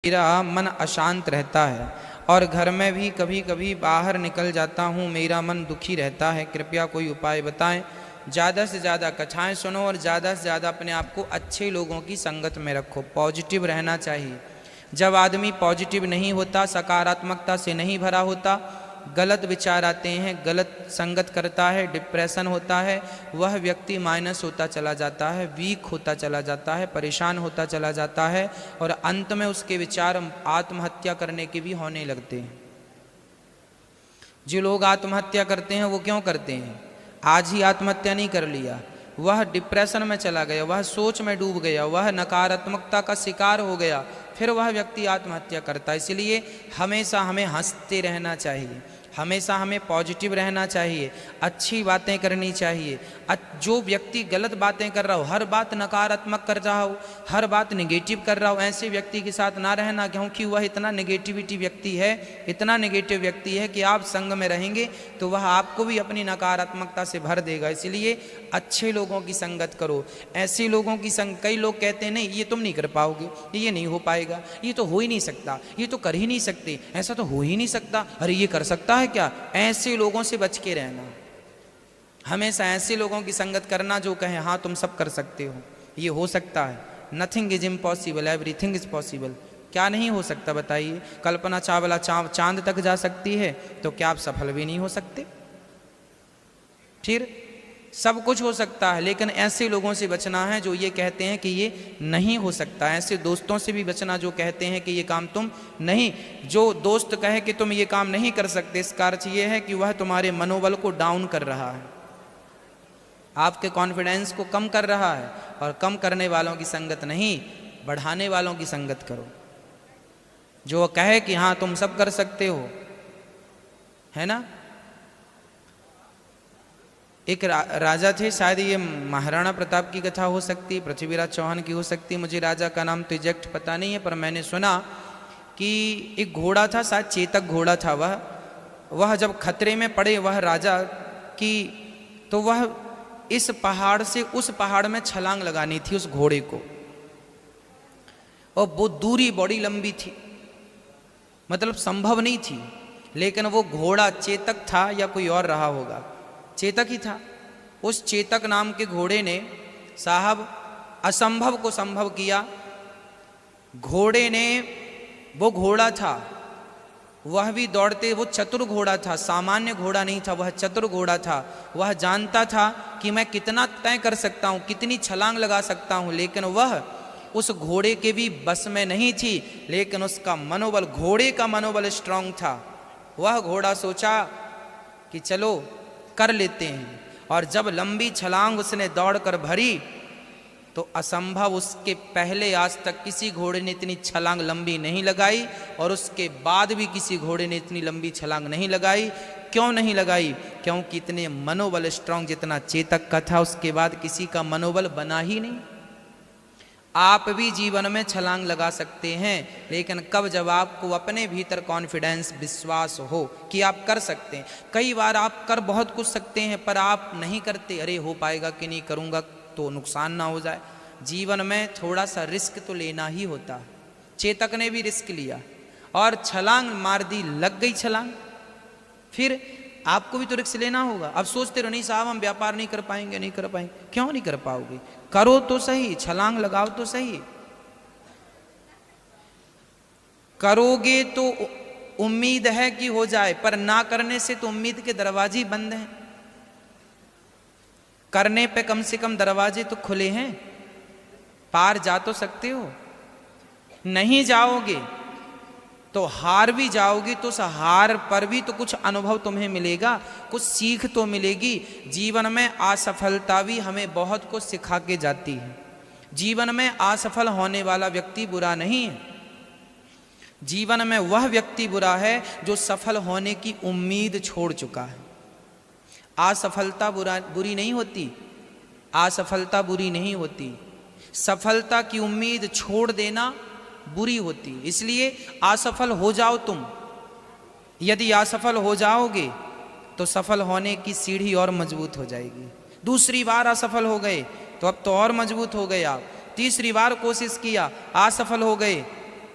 मेरा मन अशांत रहता है और घर में भी कभी कभी बाहर निकल जाता हूँ, मेरा मन दुखी रहता है, कृपया कोई उपाय बताएं। ज़्यादा से ज़्यादा कथाएं सुनो और ज़्यादा से ज़्यादा अपने आप को अच्छे लोगों की संगत में रखो। पॉजिटिव रहना चाहिए। जब आदमी पॉजिटिव नहीं होता, सकारात्मकता से नहीं भरा होता, गलत विचार आते हैं, गलत संगत करता है, डिप्रेशन होता है, वह व्यक्ति माइनस होता चला जाता है, वीक होता चला जाता है, परेशान होता चला जाता है और अंत में उसके विचार आत्महत्या करने के भी होने लगते हैं। जो लोग आत्महत्या करते हैं वो क्यों करते हैं? आज ही आत्महत्या नहीं कर लिया, वह डिप्रेशन में चला गया, वह सोच में डूब गया, वह नकारात्मकता का शिकार हो गया, फिर वह व्यक्ति आत्महत्या करता है। इसलिए हमेशा हमें हंसते रहना चाहिए, हमेशा हमें पॉजिटिव रहना चाहिए, अच्छी बातें करनी चाहिए। जो व्यक्ति गलत बातें कर रहा हो, हर बात नकारात्मक कर रहा हो, हर बात निगेटिव कर रहा हो, ऐसे व्यक्ति के साथ ना रहना, क्योंकि वह इतना नेगेटिविटी व्यक्ति है, इतना नेगेटिव व्यक्ति है कि आप संग में रहेंगे तो वह आपको भी अपनी नकारात्मकता से भर देगा। इसलिए अच्छे लोगों की संगत करो। ऐसे लोगों की संग, कई लोग कहते हैं नहीं ये तुम नहीं कर पाओगे, ये नहीं हो पाएगा, ये तो हो ही नहीं सकता, ये तो कर ही नहीं सकते, ऐसा तो हो ही नहीं सकता, अरे ये कर सकता है क्या? ऐसे लोगों से बच के रहना। हमेशा ऐसे लोगों की संगत करना जो कहें हाँ तुम सब कर सकते हो, ये हो सकता है, nothing is impossible, everything is possible. क्या नहीं हो सकता बताइए? कल्पना चावला चांद तक जा सकती है, तो क्या आप सफल भी नहीं हो सकते? फिर सब कुछ हो सकता है, लेकिन ऐसे लोगों से बचना है जो ये कहते हैं कि ये नहीं हो सकता। ऐसे दोस्तों से भी बचना जो कहते हैं कि ये काम तुम नहीं, जो दोस्त कहे कि तुम ये काम नहीं कर सकते, इसका अर्थ ये है कि वह तुम्हारे मनोबल को डाउन कर रहा है, आपके कॉन्फिडेंस को कम कर रहा है। और कम करने वालों की संगत नहीं, बढ़ाने वालों की संगत करो। जो कहे कि हाँ तुम सब कर सकते हो, है ना। एक राजा थे, शायद ये महाराणा प्रताप की कथा हो सकती है, पृथ्वीराज चौहान की हो सकती है, मुझे राजा का नाम तो एग्जैक्ट पता नहीं है, पर मैंने सुना कि एक घोड़ा था, शायद चेतक घोड़ा था। वह जब खतरे में पड़े वह राजा की, तो वह इस पहाड़ से उस पहाड़ में छलांग लगानी थी उस घोड़े को, और वो दूरी बड़ी लंबी थी, मतलब संभव नहीं थी। लेकिन वो घोड़ा चेतक था या कोई और रहा होगा, चेतक ही था। उस चेतक नाम के घोड़े ने साहब असंभव को संभव किया। घोड़े ने, वो घोड़ा था, वह भी दौड़ते, वो चतुर घोड़ा था, सामान्य घोड़ा नहीं था, वह चतुर घोड़ा था। वह जानता था कि मैं कितना तय कर सकता हूँ, कितनी छलांग लगा सकता हूँ, लेकिन वह उस घोड़े के भी बस में नहीं थी। लेकिन उसका मनोबल, घोड़े का मनोबल स्ट्रांग था। वह घोड़ा सोचा कि चलो कर लेते हैं, और जब लंबी छलांग उसने दौड़कर भरी तो असंभव, उसके पहले आज तक किसी घोड़े ने इतनी छलांग लंबी नहीं लगाई, और उसके बाद भी किसी घोड़े ने इतनी लंबी छलांग नहीं लगाई। क्यों नहीं लगाई? क्योंकि इतने मनोबल स्ट्रांग जितना चेतक का था, उसके बाद किसी का मनोबल बना ही नहीं। आप भी जीवन में छलांग लगा सकते हैं, लेकिन कब? जब आपको अपने भीतर कॉन्फिडेंस, विश्वास हो कि आप कर सकते हैं। कई बार आप कर बहुत कुछ सकते हैं पर आप नहीं करते, अरे हो पाएगा कि नहीं, करूँगा तो नुकसान ना हो जाए। जीवन में थोड़ा सा रिस्क तो लेना ही होता है। चेतक ने भी रिस्क लिया और छलांग मार दी, लग गई छलांग। फिर आपको भी तो रिस्क लेना होगा। अब सोचते रहो नहीं साहब हम व्यापार नहीं कर पाएंगे, नहीं कर पाएंगे। क्यों नहीं कर पाओगे? करो तो सही, छलांग लगाओ तो सही। करोगे तो उम्मीद है कि हो जाए, पर ना करने से तो उम्मीद के दरवाजे बंद हैं। करने पे कम से कम दरवाजे तो खुले हैं, पार जा तो सकते हो। नहीं जाओगे तो हार भी जाओगे, तो उस हार पर भी तो कुछ अनुभव तुम्हें मिलेगा, कुछ सीख तो मिलेगी। जीवन में असफलता भी हमें बहुत कुछ सिखा के जाती है। जीवन में असफल होने वाला व्यक्ति बुरा नहीं है। जीवन में वह व्यक्ति बुरा है जो सफल होने की उम्मीद छोड़ चुका है। असफलता बुरी नहीं होती, असफलता बुरी नहीं होती, सफलता की उम्मीद छोड़ देना बुरी होती। इसलिए असफल हो जाओ तुम, यदि असफल हो जाओगे तो सफल होने की सीढ़ी और मजबूत हो जाएगी। दूसरी बार असफल हो गए तो अब तो और मजबूत हो गए आप। तीसरी बार कोशिश किया, असफल हो गए,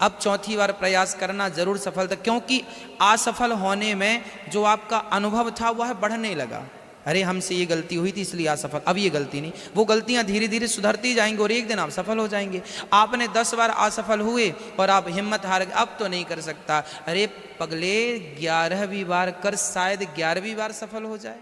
अब चौथी बार प्रयास करना, जरूर सफलता, क्योंकि असफल होने में जो आपका अनुभव था वह बढ़ने लगा। अरे हमसे ये गलती हुई थी इसलिए असफल, अब ये गलती नहीं, वो गलतियां धीरे धीरे सुधरती जाएंगी और एक दिन आप सफल हो जाएंगे। आपने 10 बार असफल हुए और आप हिम्मत हार गए, अब तो नहीं कर सकता, अरे पगले 11वीं बार कर, शायद 11वीं बार सफल हो जाए।